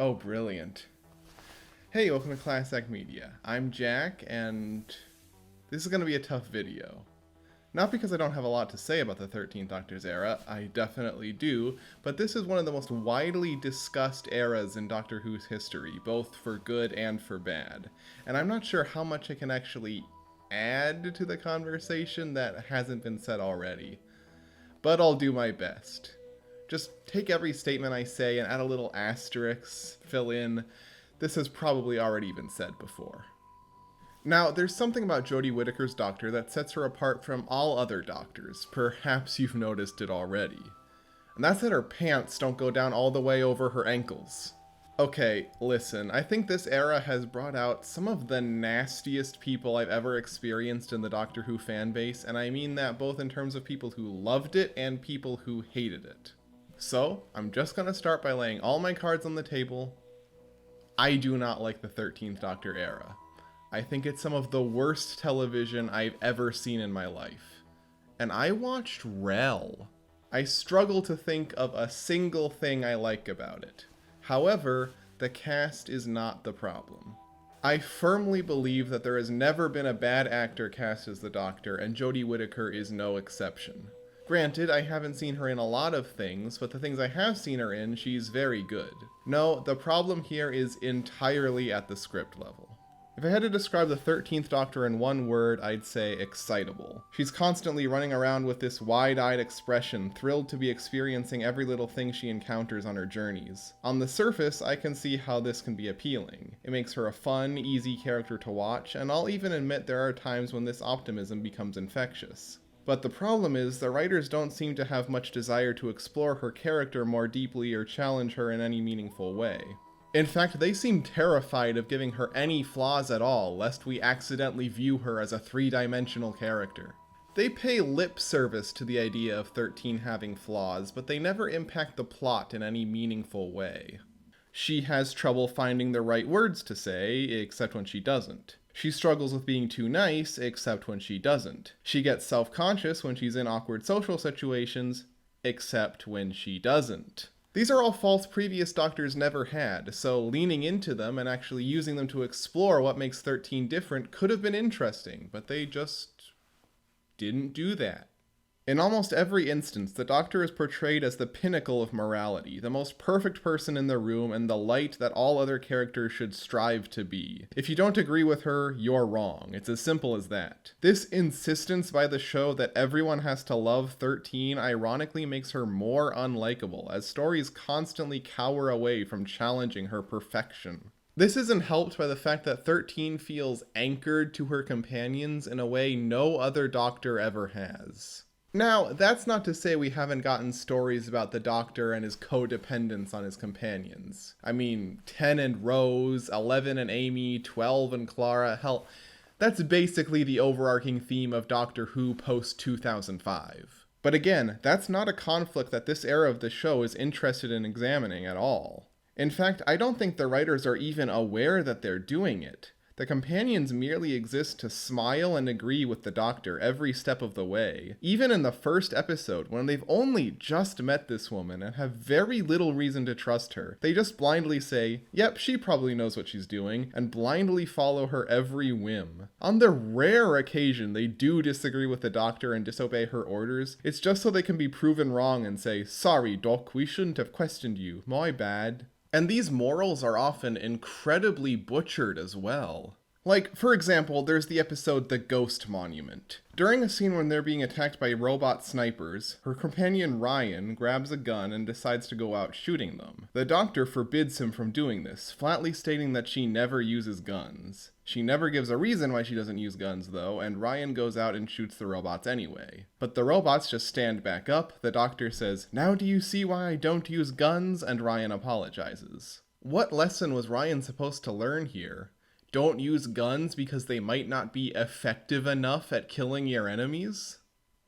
Oh, brilliant. Hey, welcome to Class Act Media. I'm Jack, and this is going to be a tough video. Not because I don't have a lot to say about the 13th Doctor's era, I definitely do, but this is one of the most widely discussed eras in Doctor Who's history, both for good and for bad. And I'm not sure how much I can actually add to the conversation that hasn't been said already. But I'll do my best. Just take every statement I say and add a little asterisk, fill in. This has probably already been said before. Now, there's something about Jodie Whittaker's Doctor that sets her apart from all other Doctors. Perhaps you've noticed it already. And that's that her pants don't go down all the way over her ankles. Okay, listen, I think this era has brought out some of the nastiest people I've ever experienced in the Doctor Who fanbase, and I mean that both in terms of people who loved it and people who hated it. So, I'm just gonna start by laying all my cards on the table. I do not like the 13th Doctor era. I think it's some of the worst television I've ever seen in my life. And I watched Rel. I struggle to think of a single thing I like about it. However, the cast is not the problem. I firmly believe that there has never been a bad actor cast as the Doctor, and Jodie Whittaker is no exception. Granted, I haven't seen her in a lot of things, but the things I have seen her in, she's very good. No, the problem here is entirely at the script level. If I had to describe the 13th Doctor in one word, I'd say excitable. She's constantly running around with this wide-eyed expression, thrilled to be experiencing every little thing she encounters on her journeys. On the surface, I can see how this can be appealing. It makes her a fun, easy character to watch, and I'll even admit there are times when this optimism becomes infectious. But the problem is, the writers don't seem to have much desire to explore her character more deeply or challenge her in any meaningful way. In fact, they seem terrified of giving her any flaws at all, lest we accidentally view her as a three-dimensional character. They pay lip service to the idea of 13 having flaws, but they never impact the plot in any meaningful way. She has trouble finding the right words to say, except when she doesn't. She struggles with being too nice, except when she doesn't. She gets self-conscious when she's in awkward social situations, except when she doesn't. These are all faults previous Doctors never had, so leaning into them and actually using them to explore what makes 13 different could have been interesting, but they just didn't do that. In almost every instance, the Doctor is portrayed as the pinnacle of morality, the most perfect person in the room, and the light that all other characters should strive to be. If you don't agree with her, you're wrong. It's as simple as that. This insistence by the show that everyone has to love 13 ironically makes her more unlikable, as stories constantly cower away from challenging her perfection. This isn't helped by the fact that 13 feels anchored to her companions in a way no other Doctor ever has. Now, that's not to say we haven't gotten stories about the Doctor and his codependence on his companions. I mean, 10 and Rose, 11 and Amy, 12 and Clara, hell, that's basically the overarching theme of Doctor Who post-2005. But again, that's not a conflict that this era of the show is interested in examining at all. In fact, I don't think the writers are even aware that they're doing it. The companions merely exist to smile and agree with the Doctor every step of the way. Even in the first episode, when they've only just met this woman and have very little reason to trust her, they just blindly say, yep, she probably knows what she's doing, and blindly follow her every whim. On the rare occasion they do disagree with the Doctor and disobey her orders, it's just so they can be proven wrong and say, sorry, Doc, we shouldn't have questioned you, my bad. And these morals are often incredibly butchered as well. Like, for example, there's the episode The Ghost Monument. During a scene when they're being attacked by robot snipers, her companion Ryan grabs a gun and decides to go out shooting them. The Doctor forbids him from doing this, flatly stating that she never uses guns. She never gives a reason why she doesn't use guns, though, and Ryan goes out and shoots the robots anyway. But the robots just stand back up, the Doctor says, now do you see why I don't use guns? And Ryan apologizes. What lesson was Ryan supposed to learn here? Don't use guns because they might not be effective enough at killing your enemies?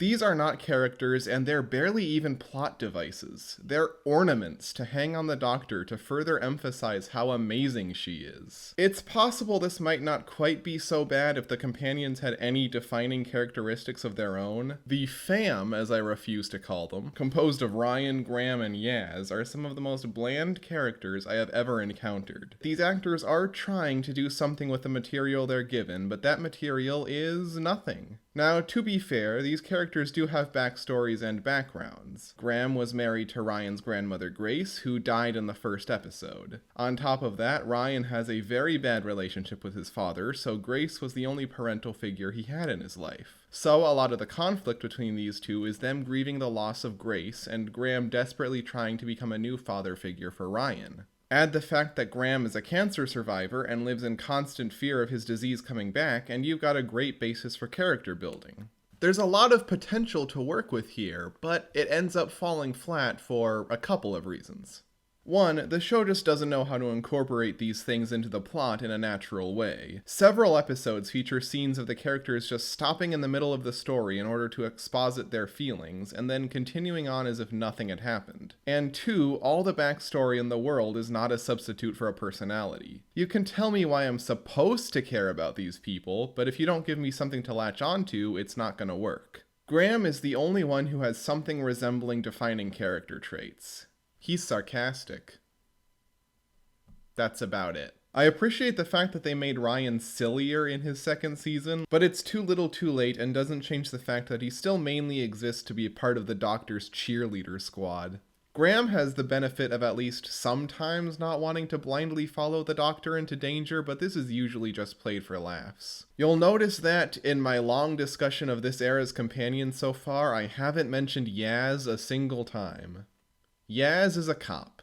These are not characters, and they're barely even plot devices. They're ornaments to hang on the Doctor to further emphasize how amazing she is. It's possible this might not quite be so bad if the companions had any defining characteristics of their own. The fam, as I refuse to call them, composed of Ryan, Graham, and Yaz, are some of the most bland characters I have ever encountered. These actors are trying to do something with the material they're given, but that material is nothing. Now, to be fair, these characters do have backstories and backgrounds. Graham was married to Ryan's grandmother Grace, who died in the first episode. On top of that, Ryan has a very bad relationship with his father, so Grace was the only parental figure he had in his life. So a lot of the conflict between these two is them grieving the loss of Grace, and Graham desperately trying to become a new father figure for Ryan. Add the fact that Graham is a cancer survivor and lives in constant fear of his disease coming back, and you've got a great basis for character building. There's a lot of potential to work with here, but it ends up falling flat for a couple of reasons. One, the show just doesn't know how to incorporate these things into the plot in a natural way. Several episodes feature scenes of the characters just stopping in the middle of the story in order to exposit their feelings, and then continuing on as if nothing had happened. And two, all the backstory in the world is not a substitute for a personality. You can tell me why I'm supposed to care about these people, but if you don't give me something to latch onto, it's not gonna work. Graham is the only one who has something resembling defining character traits. He's sarcastic. That's about it. I appreciate the fact that they made Ryan sillier in his second season, but it's too little too late and doesn't change the fact that he still mainly exists to be a part of the Doctor's cheerleader squad. Graham has the benefit of at least sometimes not wanting to blindly follow the Doctor into danger, but this is usually just played for laughs. You'll notice that in my long discussion of this era's companions so far, I haven't mentioned Yaz a single time. Yaz is a cop.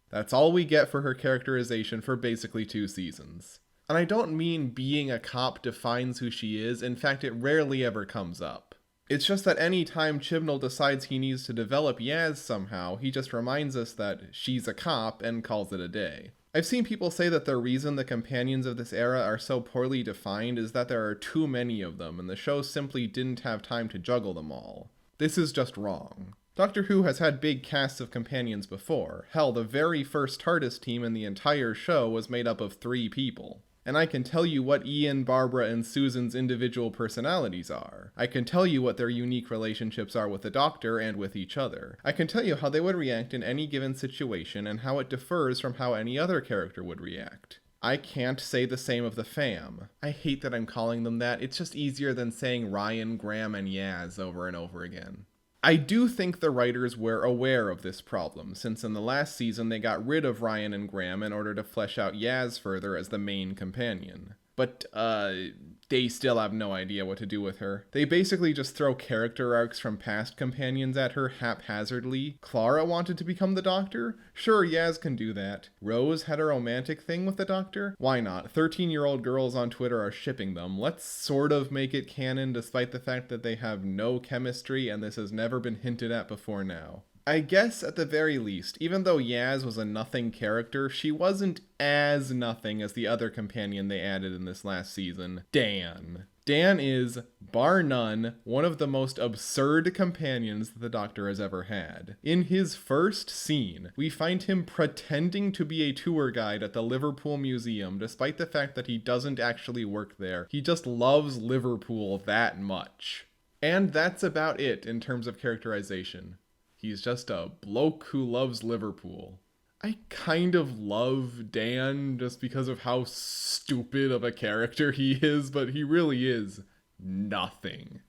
That's all we get for her characterization for basically 2 seasons. And I don't mean being a cop defines who she is, in fact it rarely ever comes up. It's just that any time Chibnall decides he needs to develop Yaz somehow, he just reminds us that she's a cop and calls it a day. I've seen people say that the reason the companions of this era are so poorly defined is that there are too many of them, and the show simply didn't have time to juggle them all. This is just wrong. Doctor Who has had big casts of companions before. Hell, the very first TARDIS team in the entire show was made up of 3 people. And I can tell you what Ian, Barbara, and Susan's individual personalities are. I can tell you what their unique relationships are with the Doctor and with each other. I can tell you how they would react in any given situation and how it differs from how any other character would react. I can't say the same of the fam. I hate that I'm calling them that. It's just easier than saying Ryan, Graham, and Yaz over and over again. I do think the writers were aware of this problem, since in the last season they got rid of Ryan and Graham in order to flesh out Yaz further as the main companion. But, they still have no idea what to do with her. They basically just throw character arcs from past companions at her haphazardly. Clara wanted to become the Doctor? Sure, Yaz can do that. Rose had a romantic thing with the Doctor? Why not? 13-year-old girls on Twitter are shipping them. Let's sort of make it canon despite the fact that they have no chemistry and this has never been hinted at before now. I guess at the very least, even though Yaz was a nothing character, she wasn't as nothing as the other companion they added in this last season, Dan. Dan is, bar none, one of the most absurd companions that the Doctor has ever had. In his first scene, we find him pretending to be a tour guide at the Liverpool Museum, despite the fact that he doesn't actually work there. He just loves Liverpool that much. And that's about it in terms of characterization. He's just a bloke who loves Liverpool. I kind of love Dan just because of how stupid of a character he is, but he really is nothing.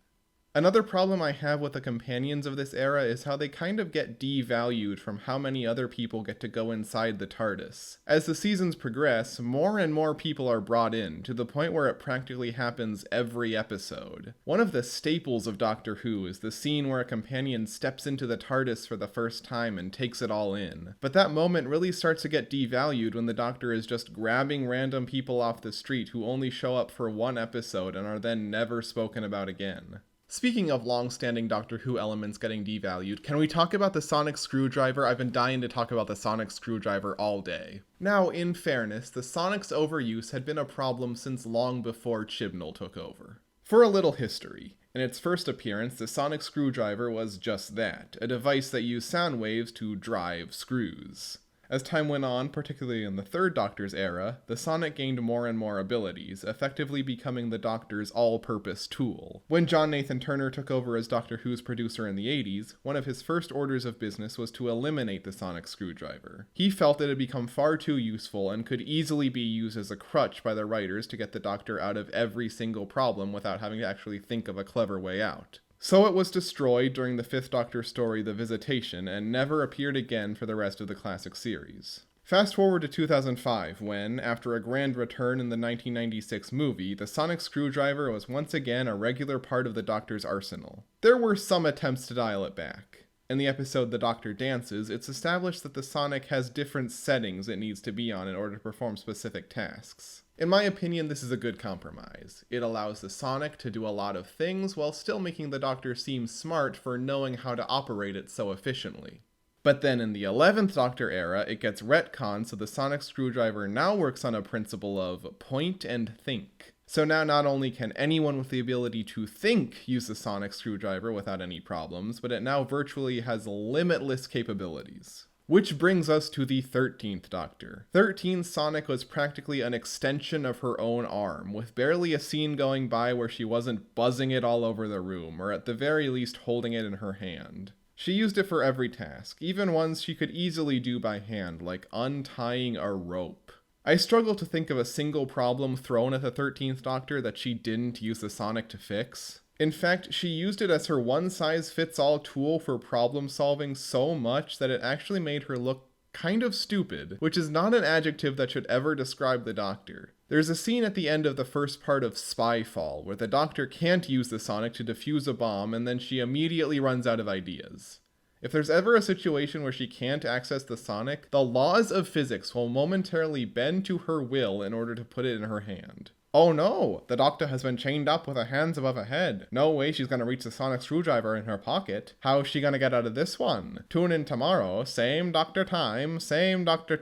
Another problem I have with the companions of this era is how they kind of get devalued from how many other people get to go inside the TARDIS. As the seasons progress, more and more people are brought in, to the point where it practically happens every episode. One of the staples of Doctor Who is the scene where a companion steps into the TARDIS for the first time and takes it all in. But that moment really starts to get devalued when the Doctor is just grabbing random people off the street who only show up for 1 episode and are then never spoken about again. Speaking of long-standing Doctor Who elements getting devalued, can we talk about the sonic screwdriver? I've been dying to talk about the sonic screwdriver all day. Now, in fairness, the sonic's overuse had been a problem since long before Chibnall took over. For a little history, In its first appearance, the sonic screwdriver was just that, a device that used sound waves to drive screws. As time went on, particularly in the Third Doctor's era, the Sonic gained more and more abilities, effectively becoming the Doctor's all-purpose tool. When John Nathan Turner took over as Doctor Who's producer in the 80s, one of his first orders of business was to eliminate the sonic screwdriver. He felt it had become far too useful and could easily be used as a crutch by the writers to get the Doctor out of every single problem without having to actually think of a clever way out. So it was destroyed during the Fifth Doctor story The Visitation and never appeared again for the rest of the classic series. Fast forward to 2005 when, after a grand return in the 1996 movie, the sonic screwdriver was once again a regular part of the Doctor's arsenal. There were some attempts to dial it back. In the episode The Doctor Dances, it's established that the Sonic has different settings it needs to be on in order to perform specific tasks. In my opinion, this is a good compromise. It allows the Sonic to do a lot of things while still making the Doctor seem smart for knowing how to operate it so efficiently. But then in the 11th Doctor era, it gets retconned so the sonic screwdriver now works on a principle of point and think. So now not only can anyone with the ability to think use the sonic screwdriver without any problems, but it now virtually has limitless capabilities. Which brings us to the 13th Doctor. 13's Sonic was practically an extension of her own arm, with barely a scene going by where she wasn't buzzing it all over the room, or at the very least holding it in her hand. She used it for every task, even ones she could easily do by hand, like untying a rope. I struggle to think of a single problem thrown at the 13th Doctor that she didn't use the Sonic to fix. In fact, she used it as her one-size-fits-all tool for problem solving so much that it actually made her look kind of stupid, which is not an adjective that should ever describe the Doctor. There's a scene at the end of the first part of Spyfall where the Doctor can't use the Sonic to defuse a bomb and then she immediately runs out of ideas. If there's ever a situation where she can't access the Sonic, the laws of physics will momentarily bend to her will in order to put it in her hand. Oh no, the Doctor has been chained up with her hands above her head. No way she's gonna reach the sonic screwdriver in her pocket. How's she gonna get out of this one? Tune in tomorrow, same Doctor time, same Doctor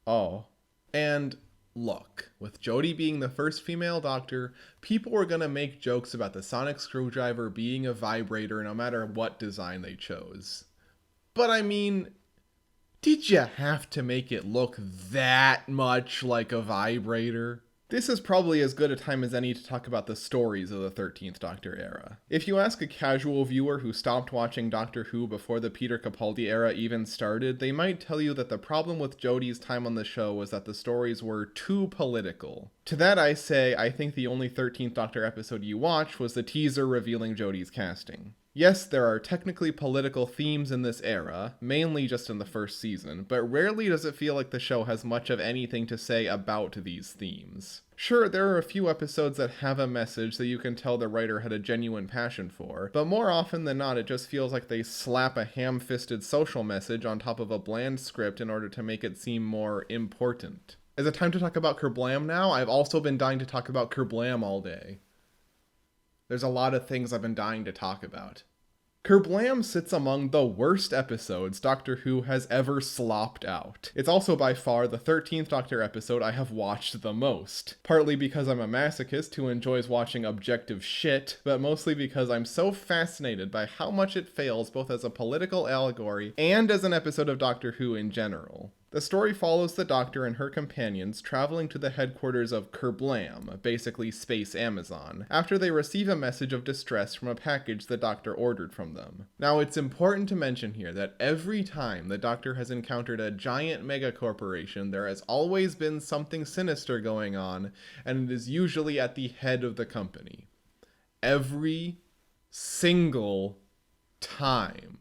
Oh. And look, with Jodie being the first female Doctor, people were gonna make jokes about the sonic screwdriver being a vibrator no matter what design they chose. But I mean, did you have to make it look that much like a vibrator? This is probably as good a time as any to talk about the stories of the 13th Doctor era. If you ask a casual viewer who stopped watching Doctor Who before the Peter Capaldi era even started, they might tell you that the problem with Jodie's time on the show was that the stories were too political. To that I say, I think the only 13th Doctor episode you watched was the teaser revealing Jodie's casting. Yes, there are technically political themes in this era, mainly just in the first season, but rarely does it feel like the show has much of anything to say about these themes. Sure, there are a few episodes that have a message that you can tell the writer had a genuine passion for, but more often than not it just feels like they slap a ham-fisted social message on top of a bland script in order to make it seem more important. Is it time to talk about Kerblam now? I've also been dying to talk about Kerblam all day. There's a lot of things I've been dying to talk about. Kerblam sits among the worst episodes Doctor Who has ever slopped out. It's also by far the 13th Doctor episode I have watched the most. Partly because I'm a masochist who enjoys watching objective shit, but mostly because I'm so fascinated by how much it fails both as a political allegory and as an episode of Doctor Who in general. The story follows the Doctor and her companions traveling to the headquarters of Kerblam, basically Space Amazon, after they receive a message of distress from a package the Doctor ordered from them. Now, it's important to mention here that every time the Doctor has encountered a giant megacorporation, there has always been something sinister going on, and it is usually at the head of the company. Every single time.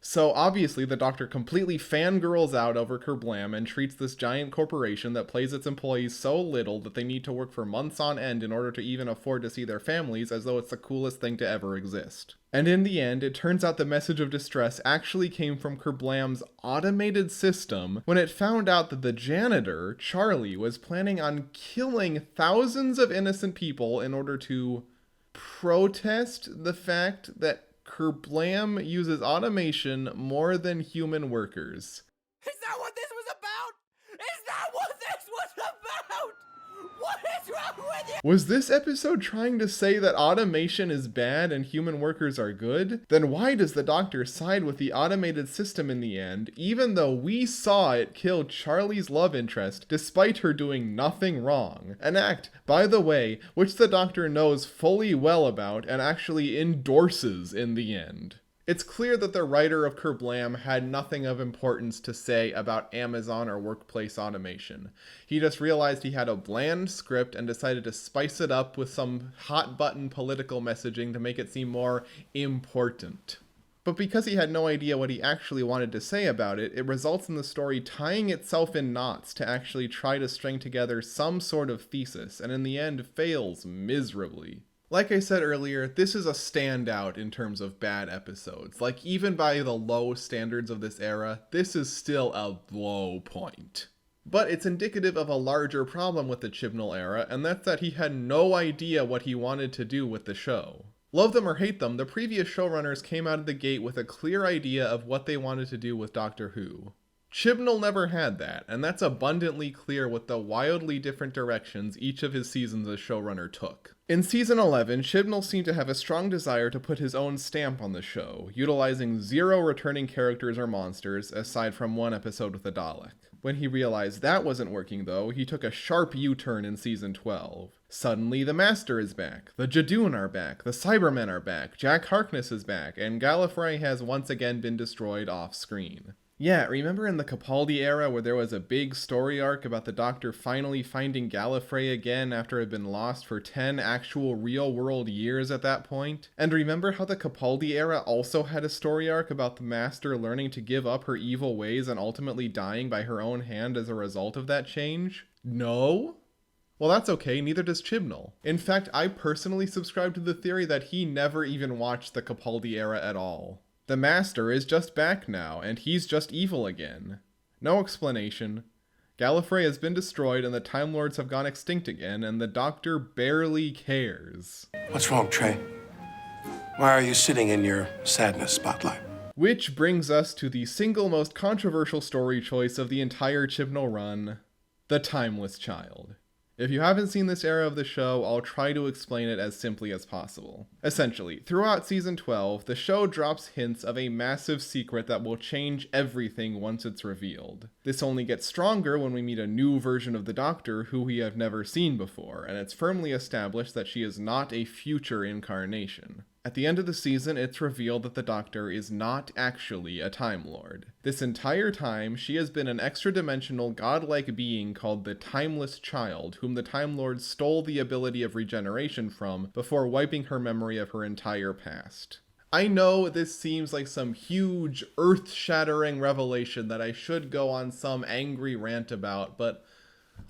So obviously the Doctor completely fangirls out over Kerblam and treats this giant corporation that pays its employees so little that they need to work for months on end in order to even afford to see their families as though it's the coolest thing to ever exist. And in the end, it turns out the message of distress actually came from Kerblam's automated system when it found out that the janitor, Charlie, was planning on killing thousands of innocent people in order to protest the fact that Kerblam uses automation more than human workers. Is that what this was about? Is that what this was about? What is Was this episode trying to say that automation is bad and human workers are good? Then why does the Doctor side with the automated system in the end, even though we saw it kill Charlie's love interest despite her doing nothing wrong? An act, by the way, which the Doctor knows fully well about and actually endorses in the end. It's clear that the writer of Kerblam had nothing of importance to say about Amazon or workplace automation. He just realized he had a bland script and decided to spice it up with some hot-button political messaging to make it seem more important. But because he had no idea what he actually wanted to say about it, it results in the story tying itself in knots to actually try to string together some sort of thesis, and in the end fails miserably. Like I said earlier, this is a standout in terms of bad episodes. Like, even by the low standards of this era, this is still a low point. But it's indicative of a larger problem with the Chibnall era, and that's that he had no idea what he wanted to do with the show. Love them or hate them, the previous showrunners came out of the gate with a clear idea of what they wanted to do with Doctor Who. Chibnall never had that, and that's abundantly clear with the wildly different directions each of his seasons as showrunner took. In season 11, Chibnall seemed to have a strong desire to put his own stamp on the show, utilizing 0 returning characters or monsters, aside from one episode with a Dalek. When he realized that wasn't working though, he took a sharp U-turn in season 12. Suddenly the Master is back, the Jadoon are back, the Cybermen are back, Jack Harkness is back, and Gallifrey has once again been destroyed off-screen. Yeah, remember in the Capaldi era where there was a big story arc about the Doctor finally finding Gallifrey again after it had been lost for 10 actual real-world years at that point? And remember how the Capaldi era also had a story arc about the Master learning to give up her evil ways and ultimately dying by her own hand as a result of that change? No? Well, that's okay, neither does Chibnall. In fact, I personally subscribe to the theory that he never even watched the Capaldi era at all. The Master is just back now, and he's just evil again. No explanation. Gallifrey has been destroyed, and the Time Lords have gone extinct again, and the Doctor barely cares. What's wrong, Trey? Why are you sitting in your sadness spotlight? Which brings us to the single most controversial story choice of the entire Chibnall run, the Timeless Child. If you haven't seen this era of the show, I'll try to explain it as simply as possible. Essentially, throughout season 12, the show drops hints of a massive secret that will change everything once it's revealed. This only gets stronger when we meet a new version of the Doctor who we have never seen before, and it's firmly established that she is not a future incarnation. At the end of the season, it's revealed that the Doctor is not actually a Time Lord. This entire time, she has been an extra-dimensional, godlike being called the Timeless Child, whom the Time Lords stole the ability of regeneration from before wiping her memory of her entire past. I know this seems like some huge, earth-shattering revelation that I should go on some angry rant about, but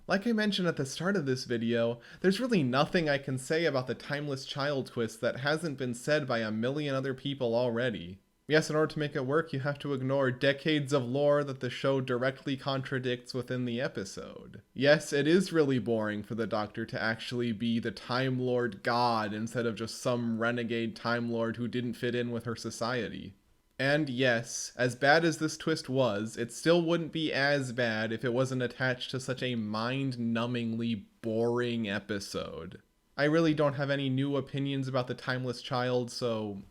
like I mentioned at the start of this video, there's really nothing I can say about the Timeless Child twist that hasn't been said by a million other people already. Yes, in order to make it work, you have to ignore decades of lore that the show directly contradicts within the episode. Yes, it is really boring for the Doctor to actually be the Time Lord God instead of just some renegade Time Lord who didn't fit in with her society. And yes, as bad as this twist was, it still wouldn't be as bad if it wasn't attached to such a mind-numbingly boring episode. I really don't have any new opinions about the Timeless Child, so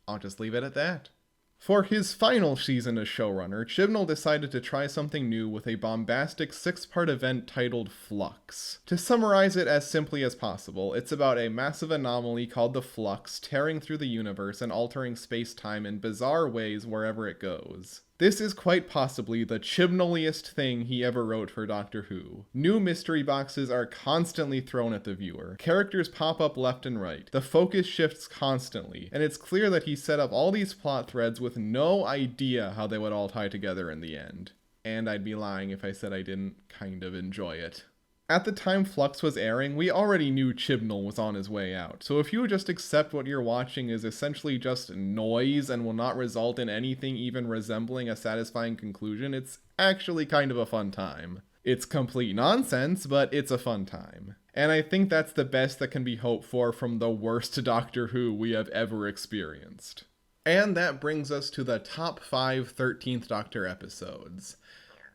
I'll just leave it at that. For his final season as showrunner, Chibnall decided to try something new with a bombastic 6-part event titled Flux. To summarize it as simply as possible, it's about a massive anomaly called the Flux tearing through the universe and altering space-time in bizarre ways wherever it goes. This is quite possibly the Chibnalliest thing he ever wrote for Doctor Who. New mystery boxes are constantly thrown at the viewer. Characters pop up left and right. The focus shifts constantly, and it's clear that he set up all these plot threads with no idea how they would all tie together in the end. And I'd be lying if I said I didn't kind of enjoy it. At the time Flux was airing, we already knew Chibnall was on his way out, so if you just accept what you're watching is essentially just noise and will not result in anything even resembling a satisfying conclusion, it's actually kind of a fun time. It's complete nonsense, but it's a fun time. And I think that's the best that can be hoped for from the worst Doctor Who we have ever experienced. And that brings us to the top 5 13th Doctor episodes.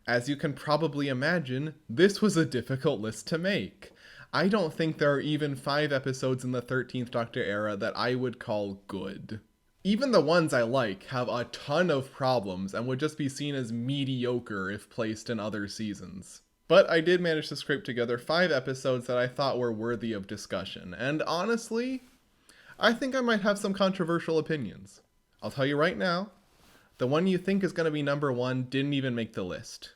As you can probably imagine, this was a difficult list to make. I don't think there are even 5 episodes in the 13th Doctor era that I would call good. Even the ones I like have a ton of problems and would just be seen as mediocre if placed in other seasons. But I did manage to scrape together 5 episodes that I thought were worthy of discussion, and honestly, I think I might have some controversial opinions. I'll tell you right now, the one you think is going to be number 1 didn't even make the list.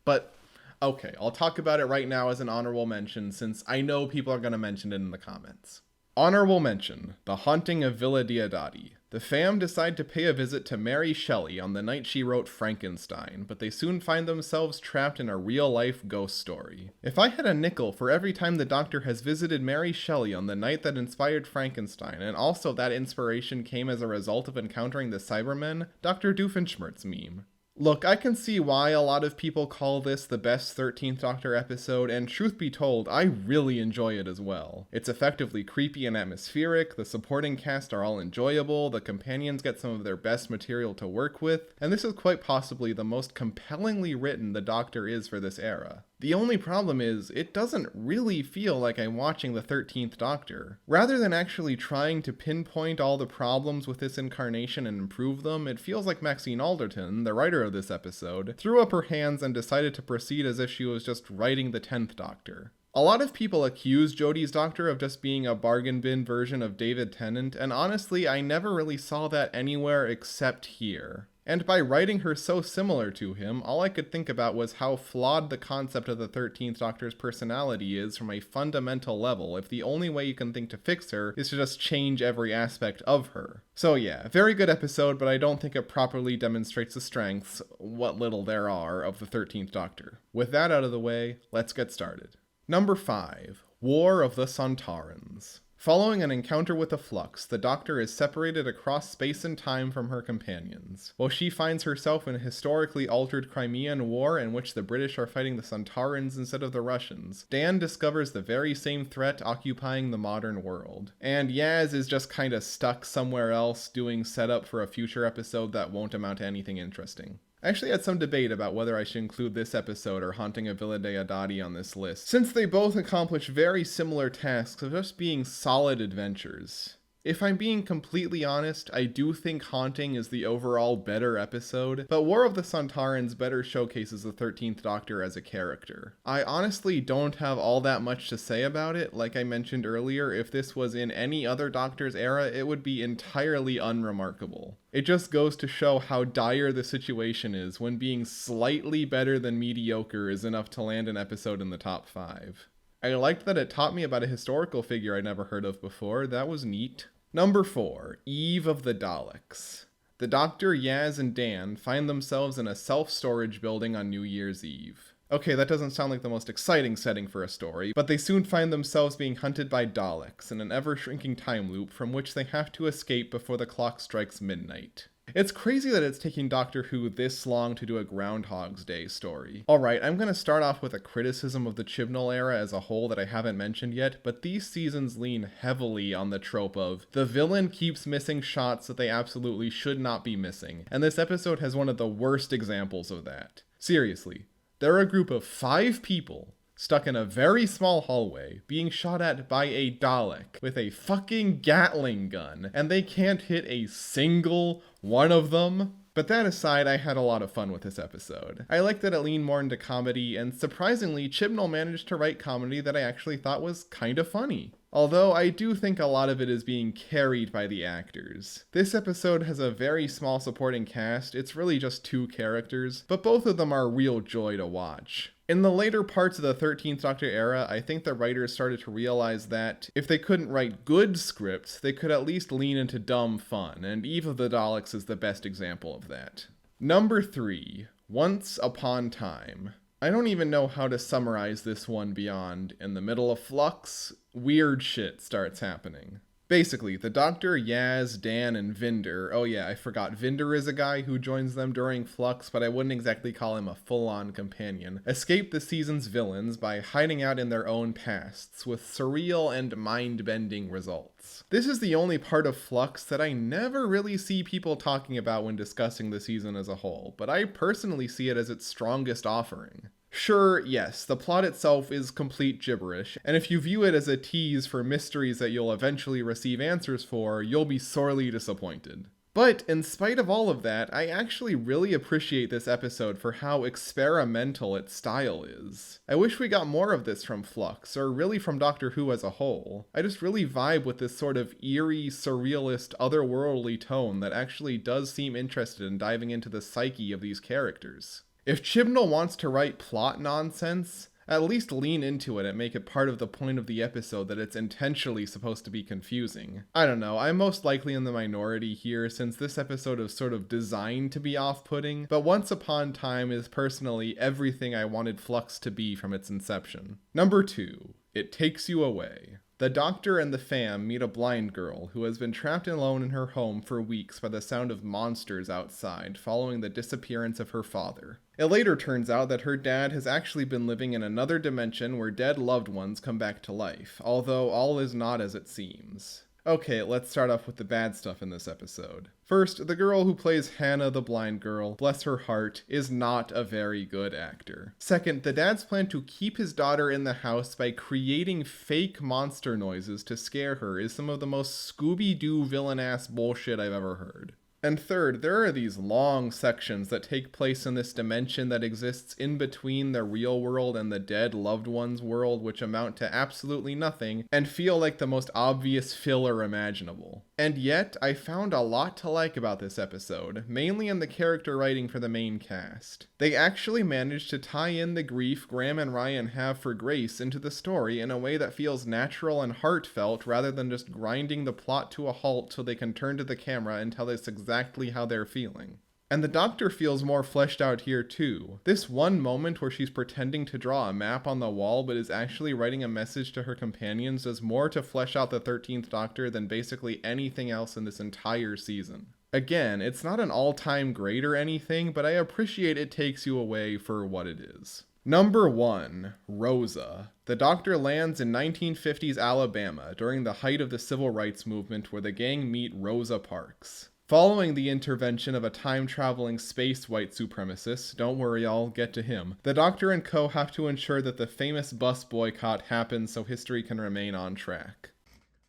But, okay, I'll talk about it right now as an honorable mention since I know people are going to mention it in the comments. Honorable mention, The Haunting of Villa Diodati. The fam decide to pay a visit to Mary Shelley on the night she wrote Frankenstein, but they soon find themselves trapped in a real-life ghost story. If I had a nickel for every time the Doctor has visited Mary Shelley on the night that inspired Frankenstein, and also that inspiration came as a result of encountering the Cybermen, Dr. Doofenshmirtz meme. Look, I can see why a lot of people call this the best 13th Doctor episode, and truth be told, I really enjoy it as well. It's effectively creepy and atmospheric, the supporting cast are all enjoyable, the companions get some of their best material to work with, and this is quite possibly the most compellingly written the Doctor is for this era. The only problem is, it doesn't really feel like I'm watching the 13th Doctor. Rather than actually trying to pinpoint all the problems with this incarnation and improve them, it feels like Maxine Alderton, the writer of this episode, threw up her hands and decided to proceed as if she was just writing the 10th Doctor. A lot of people accuse Jodie's Doctor of just being a bargain bin version of David Tennant, and honestly, I never really saw that anywhere except here. And by writing her so similar to him, all I could think about was how flawed the concept of the 13th Doctor's personality is from a fundamental level if the only way you can think to fix her is to just change every aspect of her. So yeah, very good episode, but I don't think it properly demonstrates the strengths, what little there are, of the 13th Doctor. With that out of the way, let's get started. Number 5. War of the Sontarans. Following an encounter with a Flux, the Doctor is separated across space and time from her companions. While she finds herself in a historically altered Crimean War in which the British are fighting the Sontarans instead of the Russians, Dan discovers the very same threat occupying the modern world. And Yaz is just kinda stuck somewhere else doing setup for a future episode that won't amount to anything interesting. I actually had some debate about whether I should include this episode or Haunting of Villa Diodati on this list, since they both accomplish very similar tasks of just being solid adventures. If I'm being completely honest, I do think Haunting is the overall better episode, but War of the Sontarans better showcases the 13th Doctor as a character. I honestly don't have all that much to say about it. Like I mentioned earlier, if this was in any other Doctor's era, it would be entirely unremarkable. It just goes to show how dire the situation is when being slightly better than mediocre is enough to land an episode in the top 5. I liked that it taught me about a historical figure I'd never heard of before. That was neat. Number 4. Eve of the Daleks. The Doctor, Yaz, and Dan find themselves in a self-storage building on New Year's Eve. Okay, that doesn't sound like the most exciting setting for a story, but they soon find themselves being hunted by Daleks in an ever-shrinking time loop from which they have to escape before the clock strikes midnight. It's crazy that it's taking Doctor Who this long to do a Groundhog's Day story. Alright, I'm gonna start off with a criticism of the Chibnall era as a whole that I haven't mentioned yet, but these seasons lean heavily on the trope of the villain keeps missing shots that they absolutely should not be missing, and this episode has one of the worst examples of that. Seriously, they're a group of 5 people stuck in a very small hallway, being shot at by a Dalek with a fucking Gatling gun, and they can't hit a single one of them. But that aside, I had a lot of fun with this episode. I liked that it leaned more into comedy, and surprisingly, Chibnall managed to write comedy that I actually thought was kinda funny. Although I do think a lot of it is being carried by the actors. This episode has a very small supporting cast, it's really just 2 characters, but both of them are a real joy to watch. In the later parts of the 13th Doctor era, I think the writers started to realize that if they couldn't write good scripts, they could at least lean into dumb fun, and Eve of the Daleks is the best example of that. Number 3. Once Upon Time. I don't even know how to summarize this one beyond, in the middle of Flux, weird shit starts happening. Basically, the Doctor, Yaz, Dan, and Vinder, oh yeah, I forgot, Vinder is a guy who joins them during Flux, but I wouldn't exactly call him a full-on companion, escape the season's villains by hiding out in their own pasts, with surreal and mind-bending results. This is the only part of Flux that I never really see people talking about when discussing the season as a whole, but I personally see it as its strongest offering. Sure, yes, the plot itself is complete gibberish, and if you view it as a tease for mysteries that you'll eventually receive answers for, you'll be sorely disappointed. But in spite of all of that, I actually really appreciate this episode for how experimental its style is. I wish we got more of this from Flux, or really from Doctor Who as a whole. I just really vibe with this sort of eerie, surrealist, otherworldly tone that actually does seem interested in diving into the psyche of these characters. If Chibnall wants to write plot nonsense, at least lean into it and make it part of the point of the episode that it's intentionally supposed to be confusing. I don't know, I'm most likely in the minority here since this episode is sort of designed to be off-putting, but Once Upon Time is personally everything I wanted Flux to be from its inception. Number 2, it takes you away. The Doctor and the fam meet a blind girl who has been trapped alone in her home for weeks by the sound of monsters outside following the disappearance of her father. It later turns out that her dad has actually been living in another dimension where dead loved ones come back to life, although all is not as it seems. Okay, let's start off with the bad stuff in this episode. First, the girl who plays Hannah the blind girl, bless her heart, is not a very good actor. Second, the dad's plan to keep his daughter in the house by creating fake monster noises to scare her is some of the most Scooby-Doo villain-ass bullshit I've ever heard. And third, there are these long sections that take place in this dimension that exists in between the real world and the dead loved one's world, which amount to absolutely nothing and feel like the most obvious filler imaginable. And yet, I found a lot to like about this episode, mainly in the character writing for the main cast. They actually managed to tie in the grief Graham and Ryan have for Grace into the story in a way that feels natural and heartfelt rather than just grinding the plot to a halt so they can turn to the camera and tell us exactly how they're feeling. And the Doctor feels more fleshed out here too. This one moment where she's pretending to draw a map on the wall but is actually writing a message to her companions does more to flesh out the 13th Doctor than basically anything else in this entire season. Again, it's not an all-time great or anything, but I appreciate it takes you away for what it is. Number 1, Rosa. The Doctor lands in 1950s Alabama during the height of the Civil Rights Movement where the gang meet Rosa Parks. Following the intervention of a time-traveling space white supremacist, don't worry, I'll get to him, the Doctor and co have to ensure that the famous bus boycott happens so history can remain on track.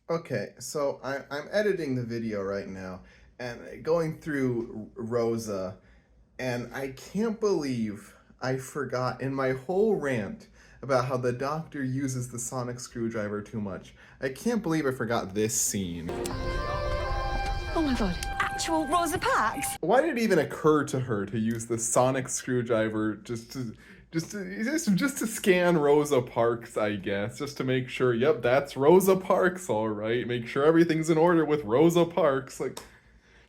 Okay, so I'm editing the video right now, and going through Rosa, and I can't believe I forgot in my whole rant about how the Doctor uses the sonic screwdriver too much. I can't believe I forgot this scene. Oh my god, actual Rosa Parks? Why did it even occur to her to use the sonic screwdriver just to scan Rosa Parks, I guess, just to make sure, yep, that's Rosa Parks, all right. Make sure everything's in order with Rosa Parks. Like,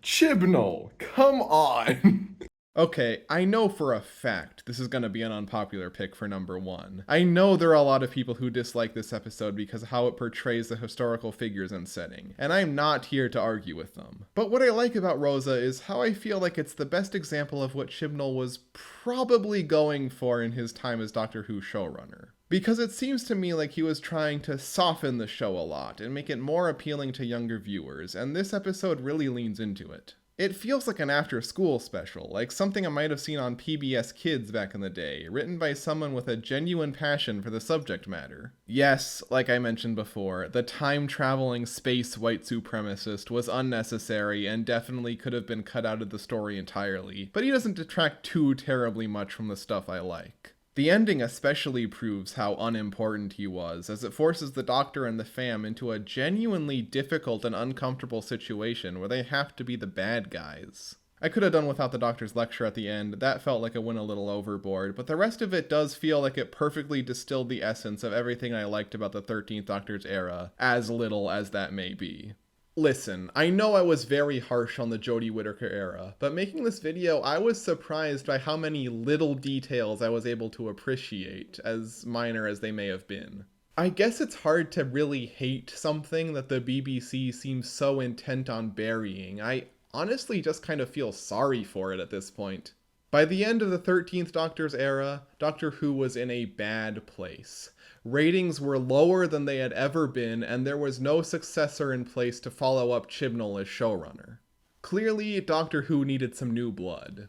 Chibnall, come on. Okay, I know for a fact this is going to be an unpopular pick for number 1. I know there are a lot of people who dislike this episode because of how it portrays the historical figures and setting, and I'm not here to argue with them. But what I like about Rosa is how I feel like it's the best example of what Chibnall was probably going for in his time as Doctor Who showrunner. Because it seems to me like he was trying to soften the show a lot and make it more appealing to younger viewers, and this episode really leans into it. It feels like an after-school special, like something I might have seen on PBS Kids back in the day, written by someone with a genuine passion for the subject matter. Yes, like I mentioned before, the time-traveling space white supremacist was unnecessary and definitely could have been cut out of the story entirely, but he doesn't detract too terribly much from the stuff I like. The ending especially proves how unimportant he was, as it forces the Doctor and the fam into a genuinely difficult and uncomfortable situation where they have to be the bad guys. I could have done without the Doctor's lecture at the end, that felt like it went a little overboard, but the rest of it does feel like it perfectly distilled the essence of everything I liked about the 13th Doctor's era, as little as that may be. Listen, I know I was very harsh on the Jodie Whittaker era, but making this video, I was surprised by how many little details I was able to appreciate, as minor as they may have been. I guess it's hard to really hate something that the BBC seems so intent on burying. I honestly just kind of feel sorry for it at this point. By the end of the 13th Doctor's era, Doctor Who was in a bad place. Ratings were lower than they had ever been, and there was no successor in place to follow up Chibnall as showrunner. Clearly, Doctor Who needed some new blood.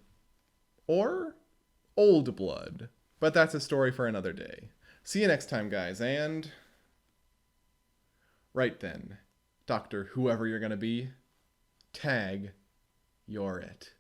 Or old blood. But that's a story for another day. See you next time, guys, and... Right then, Dr. Whoever you're gonna be, tag, you're it.